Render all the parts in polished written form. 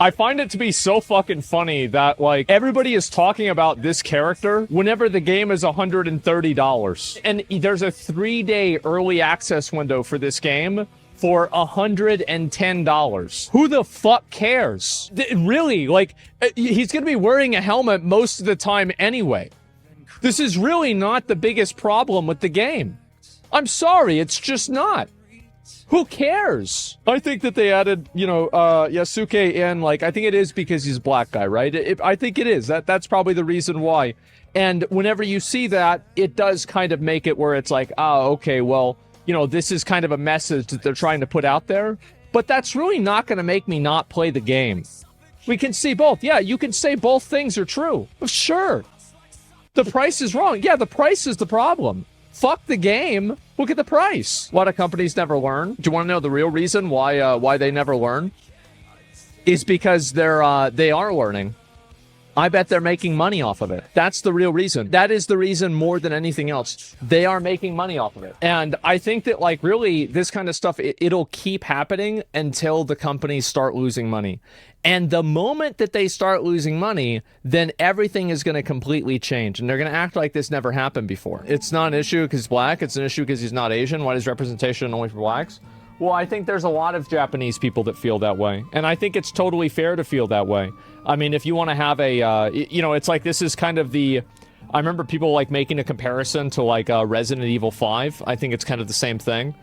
I find it to be so fucking funny that, like, everybody is talking about this character whenever the game is $130. And there's a 3-day early access window for this game for $110. Who the fuck cares? Really, like, he's gonna be wearing a helmet most of the time anyway. This is really not the biggest problem with the game. I'm sorry, it's just not. Who cares? I think that they added, you know, Yasuke in, like, I think it is because he's a black guy, right? I think it is. That's probably the reason why. And whenever you see that, it does kind of make it where it's like, oh, okay, well, you know, this is kind of a message that they're trying to put out there. But that's really not going to make me not play the game. We can see both. Yeah, you can say both things are true. Sure. The price is wrong. Yeah, the price is the problem. Fuck the game. Look at the price. A lot of companies never learn. Do you want to know the real reason why they never learn? Is because they are learning. I bet they're making money off of it. That's the real reason. That is the reason more than anything else. They are making money off of it. And I think that, like, really, this kind of stuff, it'll keep happening until the companies start losing money. And the moment that they start losing money, then everything is going to completely change. And they're going to act like this never happened before. It's not an issue because he's black. It's an issue because he's not Asian. Why is representation only for blacks? Well, I think there's a lot of Japanese people that feel that way. And I think it's totally fair to feel that way. I mean, if you want to have a, you know, it's like this is kind of the... I remember people, like, making a comparison to, like, Resident Evil 5. I think it's kind of the same thing.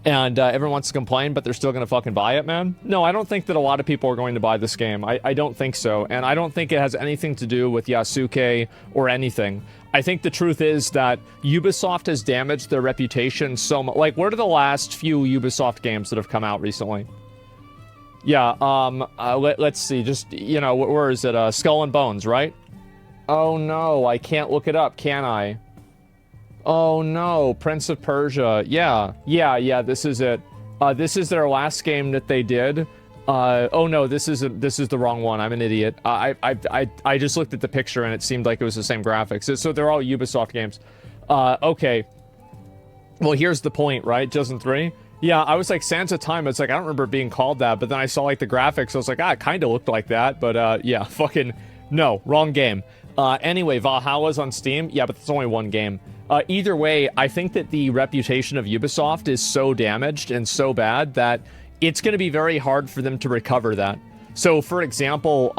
And everyone wants to complain, but they're still going to fucking buy it, man. No, I don't think that a lot of people are going to buy this game. I don't think so. And I don't think it has anything to do with Yasuke or anything. I think the truth is that Ubisoft has damaged their reputation so much. Like, what are the last few Ubisoft games that have come out recently? Yeah, let's see. Just, you know, where is it? Skull and Bones, right? Oh, no, I can't look it up, can I? Oh, no, Prince of Persia. Yeah, this is it. This is their last game that they did. Oh, no, this is the wrong one. I'm an idiot. I just looked at the picture and it seemed like it was the same graphics. So they're all Ubisoft games. Okay. Well, here's the point, right? Chosen 3? Yeah, I was like, Sands of Time. It's like, I don't remember it being called that, but then I saw, like, the graphics. I was like, it kind of looked like that, but, yeah, fucking, no, wrong game. Anyway, Valhalla's on Steam. Yeah, but it's only one game. Either way, I think that the reputation of Ubisoft is so damaged and so bad that it's going to be very hard for them to recover that. So, for example,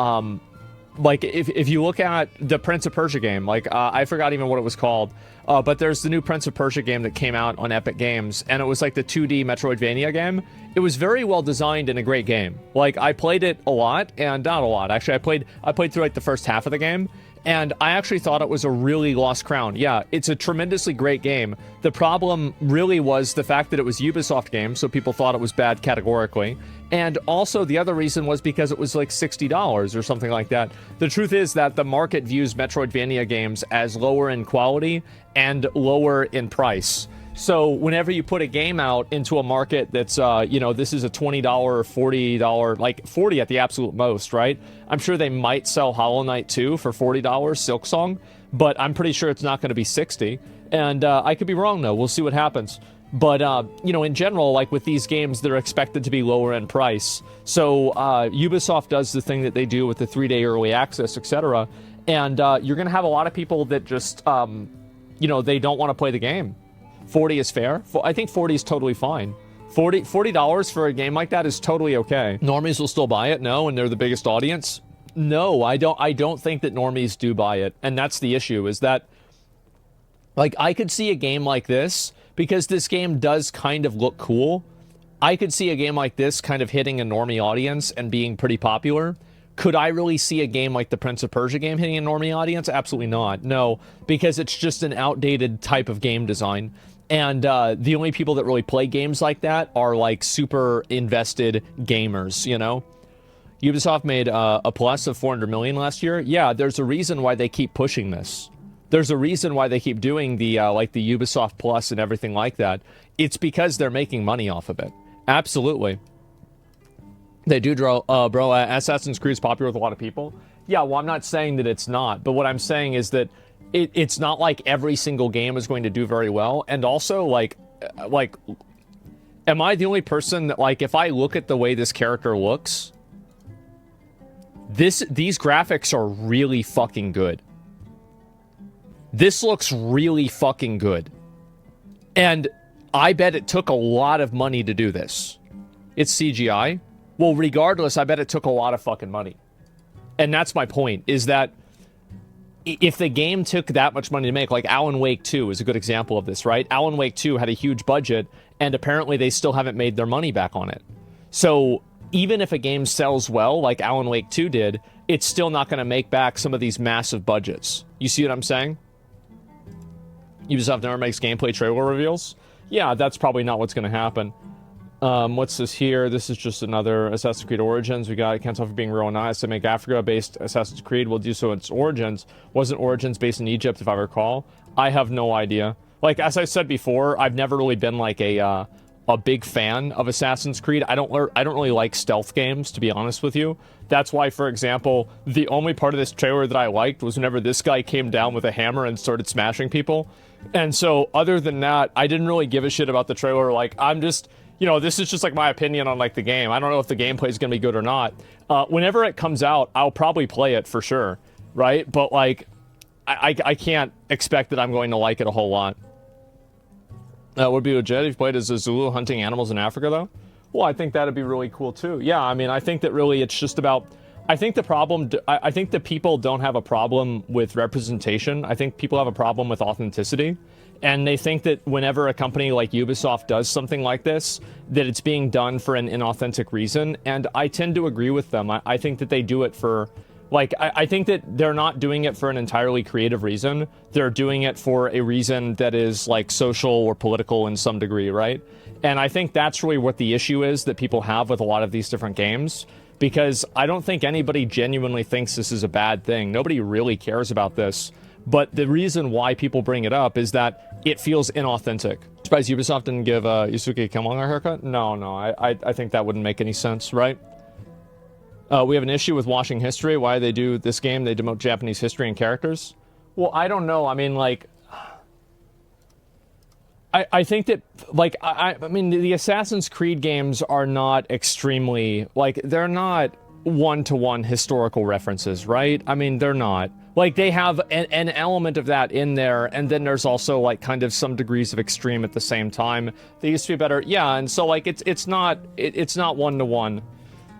like, if you look at the Prince of Persia game, like, I forgot even what it was called, but there's the new Prince of Persia game that came out on Epic Games, and it was like the 2D Metroidvania game. It was very well designed and a great game. Like, I played it a lot, and not a lot, actually. I played through, like, the first half of the game, and I actually thought it was a really lost crown. Yeah, it's a tremendously great game. The problem really was the fact that it was a Ubisoft game, so people thought it was bad categorically. And also, the other reason was because it was like $60 or something like that. The truth is that the market views Metroidvania games as lower in quality and lower in price. So whenever you put a game out into a market that's, you know, this is a $20, $40, like 40 at the absolute most, right? I'm sure they might sell Hollow Knight 2 for $40, Silksong, but I'm pretty sure it's not going to be 60. And I could be wrong, though. We'll see what happens. But, you know, in general, like with these games, they're expected to be lower in price. So Ubisoft does the thing that they do with the 3-day early access, etc. And you're going to have a lot of people that just, you know, they don't want to play the game. 40 is fair. I think 40 is totally fine. $40 for a game like that is totally okay. Normies will still buy it? No, and they're the biggest audience? No, I don't think that normies do buy it. And that's the issue, is that, like, I could see a game like this, because this game does kind of look cool. I could see a game like this kind of hitting a normie audience and being pretty popular. Could I really see a game like the Prince of Persia game hitting a normie audience? Absolutely not. No, because it's just an outdated type of game design. And the only people that really play games like that are, like, super invested gamers, you know? Ubisoft made a plus of 400 million last year. Yeah, there's a reason why they keep pushing this. There's a reason why they keep doing the, like, the Ubisoft Plus and everything like that. It's because they're making money off of it. Absolutely. They do, bro, Assassin's Creed is popular with a lot of people. Yeah, well, I'm not saying that it's not, but what I'm saying is that it's not like every single game is going to do very well. And also, like, am I the only person that, like, if I look at the way this character looks, These graphics are really fucking good. This looks really fucking good. And I bet it took a lot of money to do this. It's CGI. Well, regardless, I bet it took a lot of fucking money. And that's my point, is that if the game took that much money to make, like Alan Wake 2 is a good example of this, right? Alan Wake 2 had a huge budget, and apparently they still haven't made their money back on it. So even if a game sells well, like Alan Wake 2 did, it's still not going to make back some of these massive budgets. You see what I'm saying? Ubisoft never makes gameplay trailer reveals? Yeah, that's probably not what's going to happen. What's this here? This is just another Assassin's Creed Origins. We got, can't tell for being real nice to make Africa-based Assassin's Creed. Will do so in its Origins. Wasn't Origins based in Egypt, if I recall? I have no idea. Like, as I said before, I've never really been like a big fan of Assassin's Creed. I don't really like stealth games, to be honest with you. That's why, for example, the only part of this trailer that I liked was whenever this guy came down with a hammer and started smashing people. And so, other than that, I didn't really give a shit about the trailer. Like, I'm just... You know, this is just like my opinion on like the game. I don't know if the gameplay is going to be good or not. Whenever it comes out, I'll probably play it for sure, right? But like, I can't expect that I'm going to like it a whole lot. Would be legit if you played as a Zulu hunting animals in Africa, though. Well, I think that'd be really cool too. Yeah, I mean, I think that really it's just about. I think the problem. I think that people don't have a problem with representation. I think people have a problem with authenticity. And they think that whenever a company like Ubisoft does something like this, that it's being done for an inauthentic reason. And I tend to agree with them. I think that they do it for, like, I think that they're not doing it for an entirely creative reason. They're doing it for a reason that is, like, social or political in some degree, right? And I think that's really what the issue is that people have with a lot of these different games. Because I don't think anybody genuinely thinks this is a bad thing. Nobody really cares about this. But the reason why people bring it up is that it feels inauthentic. Surprised Ubisoft didn't give Yusuke Killmonger a haircut? No, I think that wouldn't make any sense, right? We have an issue with washing history. Why they do this game? They demote Japanese history and characters? Well, I don't know. I mean, like... I think that, like, I mean, the Assassin's Creed games are not extremely... Like, they're not one-to-one historical references, right? I mean, they're not. Like, they have an element of that in there, and then there's also, like, kind of some degrees of extreme at the same time. They used to be better. Yeah, and so, like, it's not one-to-one.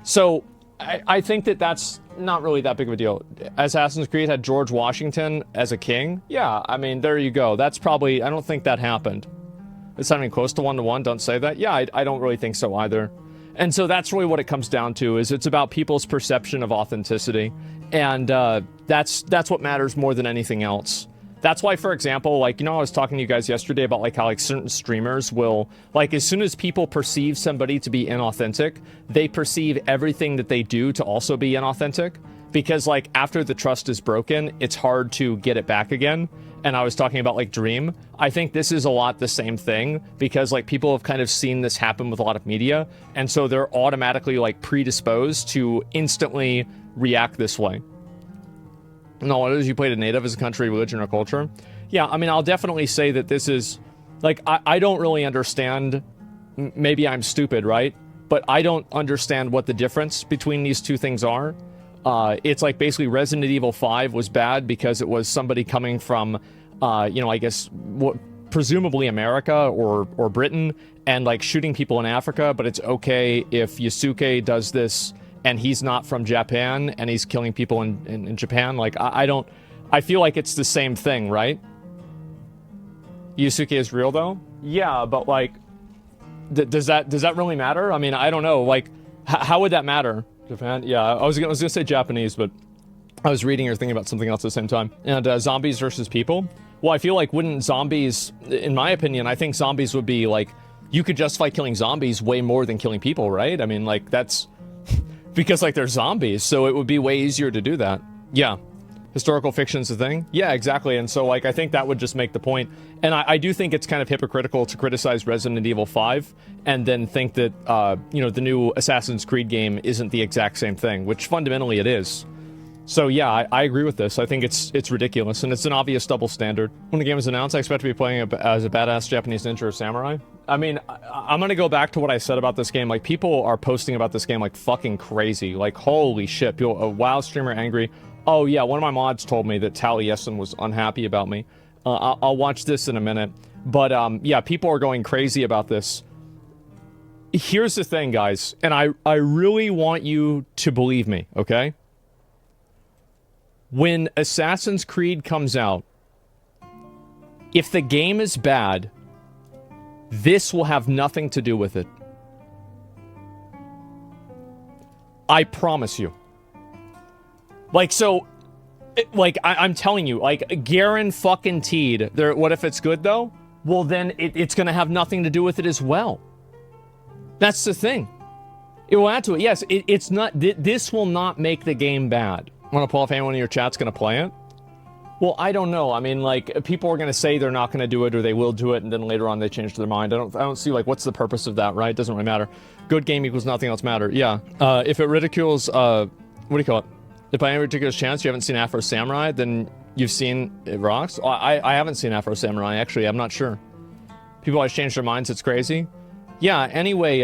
So, I think that that's not really that big of a deal. Assassin's Creed had George Washington as a king? Yeah, I mean, there you go. That's probably... I don't think that happened. It's not even close to one-to-one, don't say that. Yeah, I don't really think so either. And so that's really what it comes down to, is it's about people's perception of authenticity. And that's what matters more than anything else. That's why, for example, like, you know, I was talking to you guys yesterday about, like, how, like, certain streamers will, like, as soon as people perceive somebody to be inauthentic, they perceive everything that they do to also be inauthentic. Because, like, after the trust is broken, it's hard to get it back again. And I was talking about, like, Dream. I think this is a lot the same thing, because, like, people have kind of seen this happen with a lot of media, and so they're automatically, like, predisposed to instantly react this way. No, what is you played a native as a country, religion, or culture? Yeah, I mean, I'll definitely say that this is, like, I don't really understand, maybe I'm stupid, right? But I don't understand what the difference between these two things are. It's like basically Resident Evil 5 was bad because it was somebody coming from, you know, I guess, presumably America or Britain, and like shooting people in Africa, but it's okay if Yusuke does this and he's not from Japan and he's killing people in Japan. Like, I feel like it's the same thing, right? Yusuke is real though? Yeah, but like, does that really matter? I mean, I don't know. Like, how would that matter? Japan? Yeah, I was gonna say Japanese, but I was reading or thinking about something else at the same time. And zombies versus people? Well, I feel like wouldn't zombies, in my opinion, I think zombies would be like, you could justify killing zombies way more than killing people, right? I mean, like, that's because, like, they're zombies, so it would be way easier to do that. Yeah. Historical fiction's a thing? Yeah, exactly. And so, like, I think that would just make the point. And I do think it's kind of hypocritical to criticize Resident Evil 5 and then think that, you know, the new Assassin's Creed game isn't the exact same thing, which fundamentally it is. So yeah, I agree with this. I think it's ridiculous, and it's an obvious double standard. When the game is announced, I expect to be playing as a badass Japanese ninja or samurai. I mean, I'm gonna go back to what I said about this game. Like, people are posting about this game like fucking crazy. Like, holy shit, people, a WoW streamer angry. Oh yeah, one of my mods told me that Taliesin was unhappy about me. I'll watch this in a minute. But yeah, people are going crazy about this. Here's the thing, guys, and I really want you to believe me, okay? When Assassin's Creed comes out, if the game is bad, this will have nothing to do with it. I promise you. Like, so, like, I'm telling you, like, guaranteed. What if it's good, though? Well, then it's going to have nothing to do with it as well. That's the thing. It will add to it. Yes, it's not. This will not make the game bad. Want to pull if anyone in your chat's going to play it? Well, I don't know. I mean, like, people are going to say they're not going to do it, or they will do it, and then later on they change their mind. I don't see, like, what's the purpose of that, right? It doesn't really matter. Good game equals nothing else matter. Yeah. If it ridicules, what do you call it? If by any ridiculous chance you haven't seen Afro Samurai, then you've seen It Rocks. I haven't seen Afro Samurai, actually. I'm not sure. People always change their minds. It's crazy. Yeah, anyway,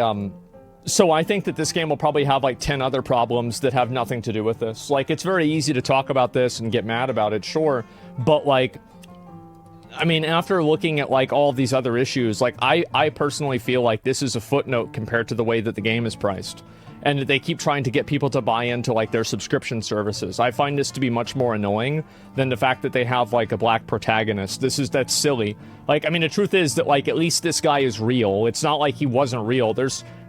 so I think that this game will probably have like 10 other problems that have nothing to do with this. Like, it's very easy to talk about this and get mad about it, sure. But like, I mean, after looking at like all of these other issues, like I personally feel like this is a footnote compared to the way that the game is priced. And they keep trying to get people to buy into like their subscription services. I find this to be much more annoying than the fact that they have like a black protagonist. That's silly. Like, I mean, the truth is that like at least this guy is real. It's not like he wasn't real.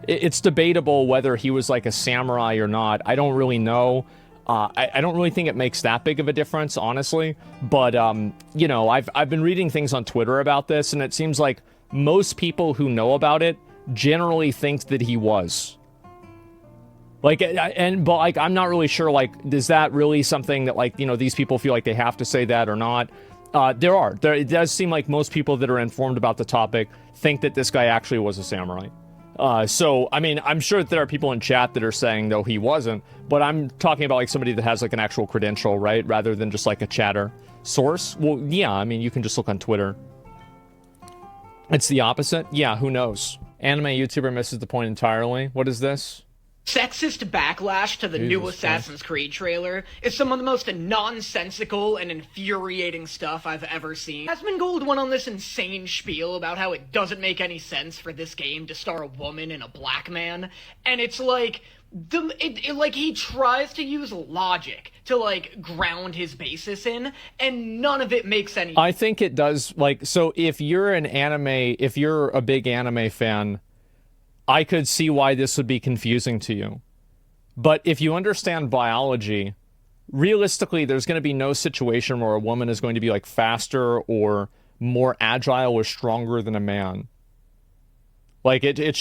It's debatable whether he was like a samurai or not. I don't really know. I don't really think it makes that big of a difference, honestly. But you know, I've been reading things on Twitter about this, and it seems like most people who know about it generally think that he was. Like, but like, I'm not really sure, like, is that really something that, like, you know, these people feel like they have to say that or not? It does seem like most people that are informed about the topic think that this guy actually was a samurai. So, I mean, I'm sure that there are people in chat that are saying, though, he wasn't, but I'm talking about, like, somebody that has, like, an actual credential, right? Rather than just, like, a chatter source. Well, yeah, I mean, you can just look on Twitter. It's the opposite? Yeah, who knows? Anime YouTuber misses the point entirely. What is this? Sexist backlash to the new Assassin's Creed trailer is some of the most nonsensical and infuriating stuff I've ever seen. Asmongold went on this insane spiel about how it doesn't make any sense for this game to star a woman and a black man, and it's like, like he tries to use logic to like ground his basis in, and none of it makes any. I think it does. Like, so if you're a big anime fan, I could see why this would be confusing to you. But if you understand biology, realistically, there's going to be no situation where a woman is going to be like faster or more agile or stronger than a man. Like, that's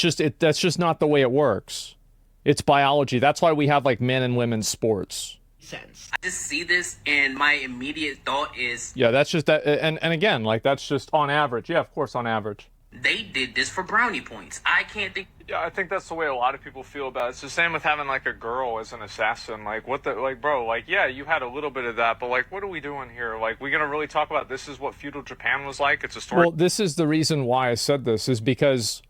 just not the way it works. It's biology. That's why we have like men and women's sports. Sense. I just see this and my immediate thought is, yeah, that's just that. And again, like, that's just on average. Yeah, of course, on average. They did this for brownie points. I can't think. Yeah, I think that's the way a lot of people feel about it. It's the same with having like a girl as an assassin. Like, what the, like, bro, like, yeah, you had a little bit of that, but like, what are we doing here? Like, we gonna really talk about this is what feudal Japan was like? It's a story. Well, this is the reason why I said this, is because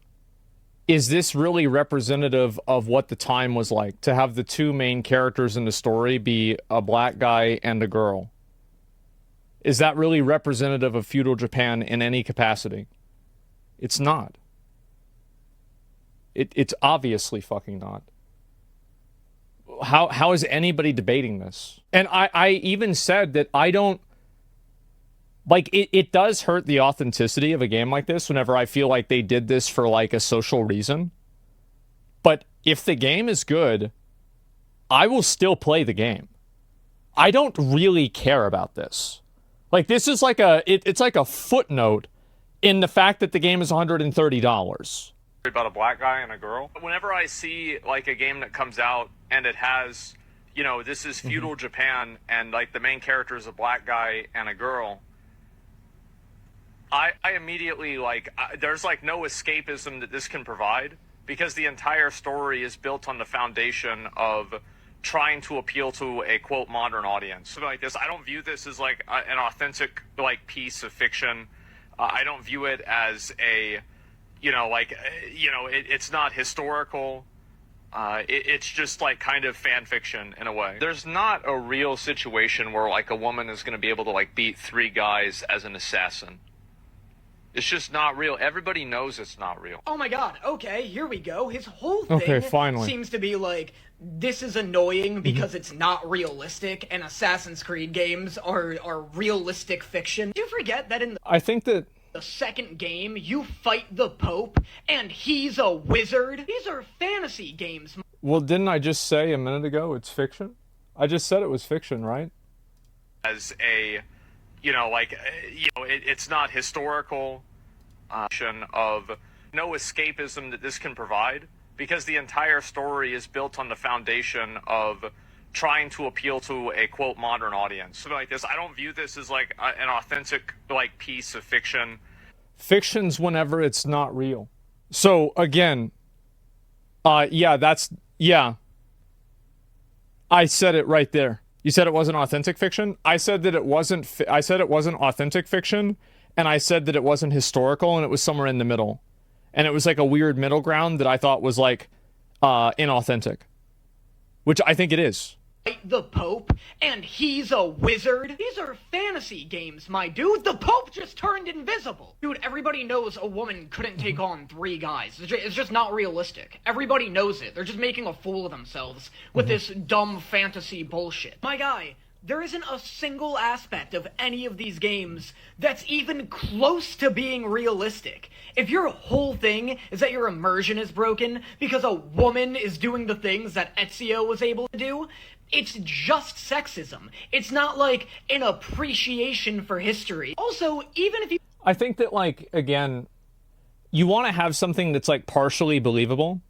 is this really representative of what the time was like to have the two main characters in the story be a black guy and a girl? Is that really representative of feudal Japan in any capacity? It's not. It's obviously fucking not. How is anybody debating this? And I even said that I don't... Like, it does hurt the authenticity of a game like this whenever I feel like they did this for, like, a social reason. But if the game is good, I will still play the game. I don't really care about this. Like, this is like it's like a footnote in the fact that the game is $130. About a black guy and a girl. Whenever I see like a game that comes out and it has, you know, this is feudal Japan and like the main character is a black guy and a girl, I immediately like, there's like no escapism that this can provide, because the entire story is built on the foundation of trying to appeal to a quote modern audience. Something like this. I don't view this as like an authentic like piece of fiction. I don't view it as a, it's not historical. It's just like kind of fan fiction in a way. There's not a real situation where like a woman is going to be able to like beat 3 guys as an assassin. It's just not real. Everybody knows it's not real. Oh my god, okay, here we go. His whole thing seems to be like, this is annoying because it's not realistic, and Assassin's Creed games are realistic fiction. Do you forget that in I think that the second game, you fight the Pope, and he's a wizard? These are fantasy games. Well, didn't I just say a minute ago it's fiction? I just said it was fiction, right? As a, it's not historical of no escapism that this can provide, because the entire story is built on the foundation of trying to appeal to a quote modern audience. Something like this. I don't view this as like an authentic like piece of fiction. Fiction's whenever it's not real. So again, yeah. I said it right there. You said it wasn't authentic fiction. I said that it wasn't. I said it wasn't authentic fiction, and I said that it wasn't historical, and it was somewhere in the middle, and it was like a weird middle ground that I thought was like inauthentic, which I think it is. The Pope, and he's a wizard? These are fantasy games, my dude. The Pope just turned invisible. Dude, everybody knows a woman couldn't take on 3 guys. It's just not realistic. Everybody knows it. They're just making a fool of themselves with this dumb fantasy bullshit. My guy, there isn't a single aspect of any of these games that's even close to being realistic. If your whole thing is that your immersion is broken because a woman is doing the things that Ezio was able to do, it's just sexism. It's not like an appreciation for history. Also, even if you... I think that, like, again, you want to have something that's, like, partially believable.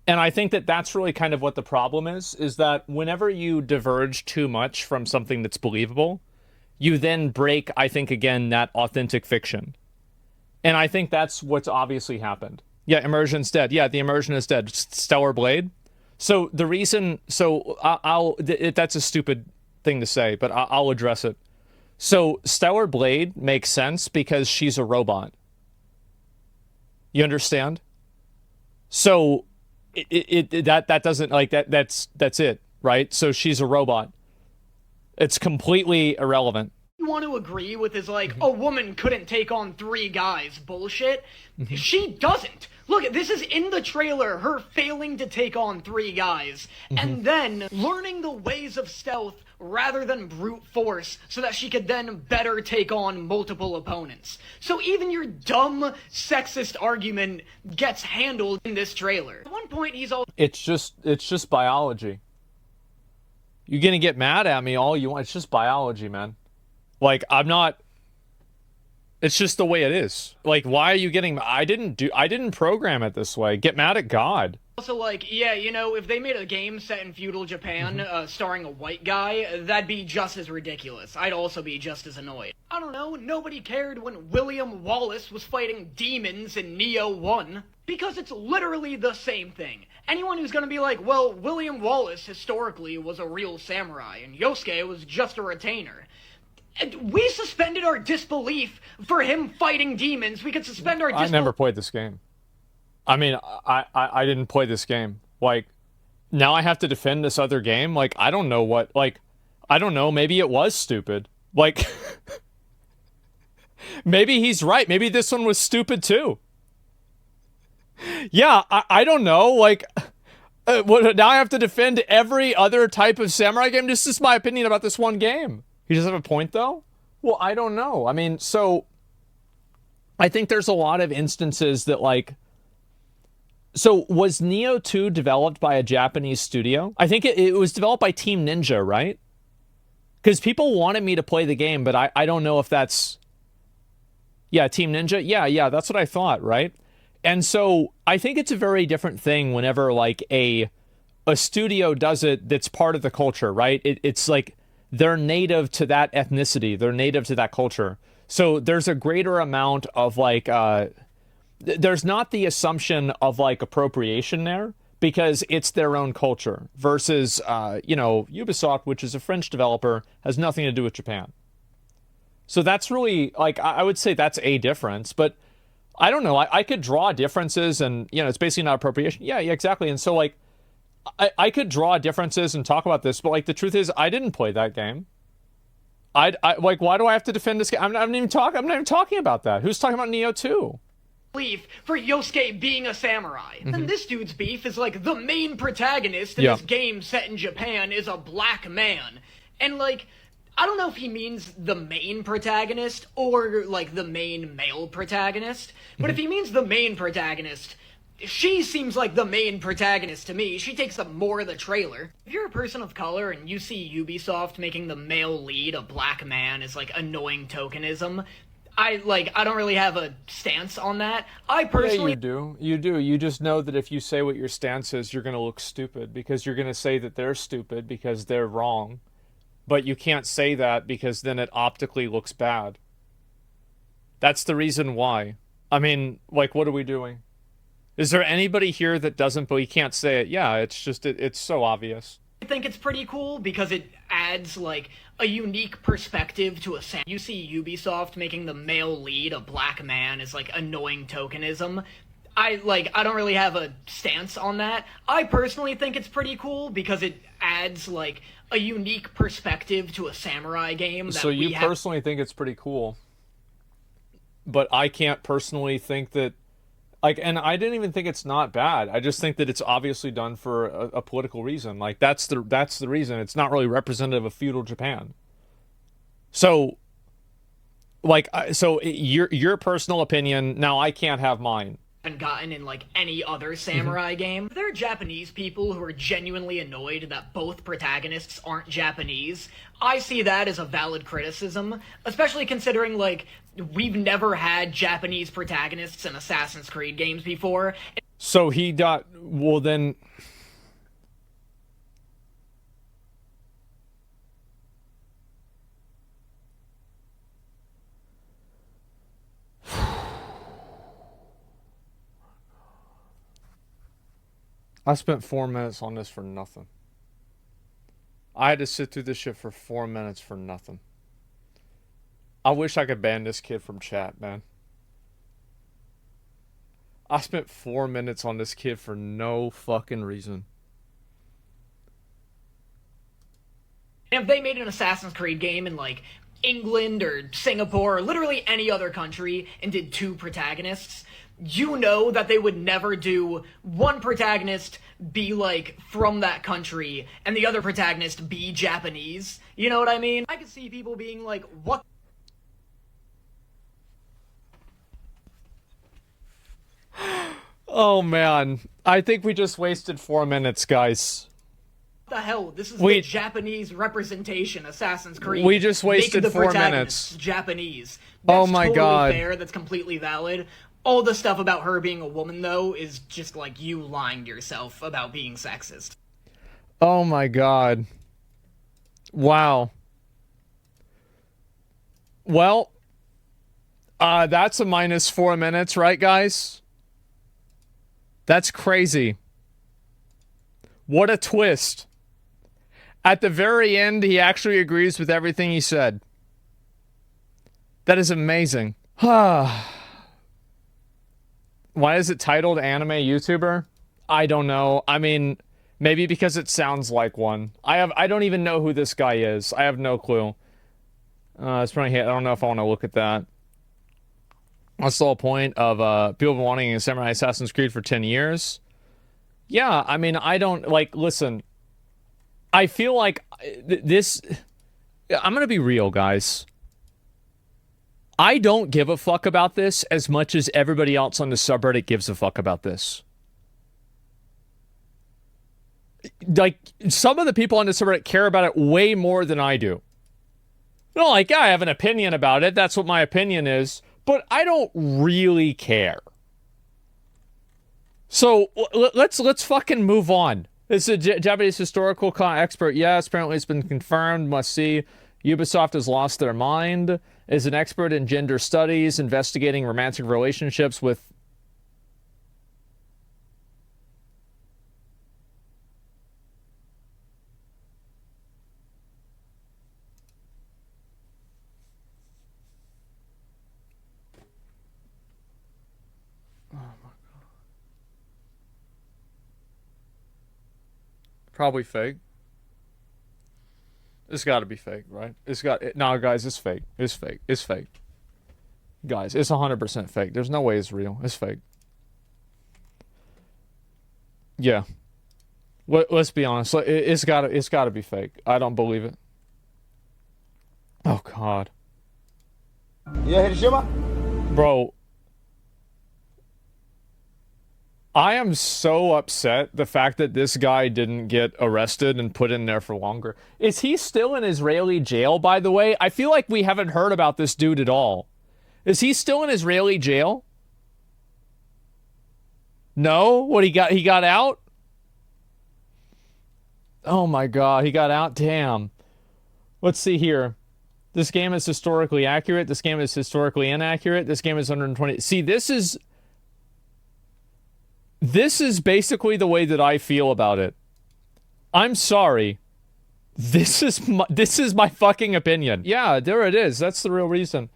And I think that that's really kind of what the problem is that whenever you diverge too much from something that's believable, you then break, I think, again, that authentic fiction. And I think that's what's obviously happened. Yeah, immersion's dead. Yeah, the immersion is dead. Stellar Blade. So the reason, that's a stupid thing to say, but I'll address it. So Stellar Blade makes sense because she's a robot. You understand? So that doesn't, like, that's it, right? So she's a robot. It's completely irrelevant. You want to agree with his, like, a woman couldn't take on 3 guys bullshit? She doesn't. Look, this is in the trailer, her failing to take on 3 guys, and then learning the ways of stealth rather than brute force so that she could then better take on multiple opponents. So even your dumb, sexist argument gets handled in this trailer. At one point, he's all... It's just biology. You're gonna get mad at me all you want. It's just biology, man. Like, I'm not... It's just the way it is. Like, why are you getting... I didn't program it this way. Get mad at God. Also, like, yeah, you know, if they made a game set in feudal Japan, starring a white guy, that'd be just as ridiculous. I'd also be just as annoyed. I don't know, nobody cared when William Wallace was fighting demons in Neo 1. Because it's literally the same thing. Anyone who's gonna be like, well, William Wallace historically was a real samurai, and Yosuke was just a retainer. And we suspended our disbelief for him fighting demons. We could suspend our disbelief. I never played this game. I mean, I didn't play this game. Like, now I have to defend this other game? Like, I don't know what, like, I don't know, maybe it was stupid. Like, maybe he's right. Maybe this one was stupid too. Yeah, I don't know, like, now I have to defend every other type of samurai game? This is my opinion about this one game. He doesn't have a point, though? Well, I don't know. I mean, so, I think there's a lot of instances that, like, so was Neo 2 developed by a Japanese studio? I think it was developed by Team Ninja, right? Because people wanted me to play the game, but I don't know if that's... Yeah, Team Ninja? Yeah, that's what I thought, right? And so, I think it's a very different thing whenever, like, a studio does it that's part of the culture, right? It's like, they're native to that ethnicity. They're native to that culture. So, there's a greater amount of, like, there's not the assumption of, like, appropriation there, because it's their own culture versus, Ubisoft, which is a French developer, has nothing to do with Japan. So that's really, like, I would say that's a difference, but I don't know. I could draw differences and, it's basically not appropriation. Yeah, exactly. And so, like, I could draw differences and talk about this, but, like, the truth is I didn't play that game. I like, why do I have to defend this game? I'm not even talking about that. Who's talking about Neo 2? Beef for Yosuke being a samurai. And this dude's beef is like the main protagonist in this game set in Japan is a black man. And like, I don't know if he means the main protagonist or like the main male protagonist, but if he means the main protagonist, she seems like the main protagonist to me. She takes up more of the trailer. If you're a person of color and you see Ubisoft making the male lead a black man is like annoying tokenism, I don't really have a stance on that. I personally... Yeah, you do. You just know that if you say what your stance is, you're going to look stupid because you're going to say that they're stupid because they're wrong. But you can't say that because then it optically looks bad. That's the reason why. I mean, like, what are we doing? Is there anybody here that doesn't, but you can't say it? Yeah, it's just, it's so obvious. I think it's pretty cool because it adds, like, a unique perspective to a You see Ubisoft making the male lead a black man is, like, annoying tokenism. I don't really have a stance on that. I personally think it's pretty cool because it adds, like, a unique perspective to a samurai game. So you personally think it's pretty cool. But I can't personally think that... Like, and I didn't even think it's not bad. I just think that it's obviously done for a political reason. Like, that's the reason. It's not really representative of feudal Japan. So, like, your personal opinion. Now, I can't have mine. Gotten in like any other samurai game. There are Japanese people who are genuinely annoyed that both protagonists aren't Japanese. I see that as a valid criticism, especially considering like we've never had Japanese protagonists in Assassin's Creed games before. So well then... I spent 4 minutes on this for nothing. I had to sit through this shit for 4 minutes for nothing. I wish I could ban this kid from chat, man. I spent 4 minutes on this kid for no fucking reason. If they made an Assassin's Creed game in like England or Singapore or literally any other country and did two protagonists, you know that they would never do one protagonist be like from that country and the other protagonist be Japanese. You know what I mean? I could see people being like, what? Oh man, I think we just wasted 4 minutes, guys. What the hell? This is the Japanese representation, Assassin's Creed. We just wasted the 4 minutes. Japanese. Oh my god. Fair, that's completely valid. All the stuff about her being a woman, though, is just like you lying to yourself about being sexist. Oh my god. Wow. Well, that's a minus 4 minutes, right, guys? That's crazy. What a twist. At the very end, he actually agrees with everything he said. That is amazing. Why is it titled Anime YouTuber? I don't know. I mean, maybe because it sounds like one. I don't even know who this guy is. I have no clue. It's probably, I don't know if I want to look at that. That's the whole point of people wanting a Samurai Assassin's Creed for 10 years. Yeah, I mean, I don't, like, listen. I feel like this... I'm gonna be real, guys. I don't give a fuck about this as much as everybody else on the subreddit gives a fuck about this. Like, some of the people on the subreddit care about it way more than I do. You know, like, yeah, I have an opinion about it. That's what my opinion is. But I don't really care. So, let's fucking move on. This is a Japanese historical expert. Yes, apparently it's been confirmed. Must see. Ubisoft has lost their mind. Is an expert in gender studies, investigating romantic relationships with... Probably fake. It's got to be fake, right? No, guys, it's fake. It's fake. It's fake. Guys, it's 100% fake. There's no way it's real. It's fake. Yeah. Let's be honest. It's gotta be fake. I don't believe it. Oh, God. Yeah, Hiroshima? Bro. I am so upset the fact that this guy didn't get arrested and put in there for longer. Is he still in Israeli jail, by the way? I feel like we haven't heard about this dude at all. Is he still in Israeli jail? No? What, he got out? Oh my God, he got out? Damn. Let's see here. This game is historically accurate. This game is historically inaccurate. This game is 120. See, this is basically the way that I feel about it. I'm sorry. This is my fucking opinion. Yeah, there it is. That's the real reason.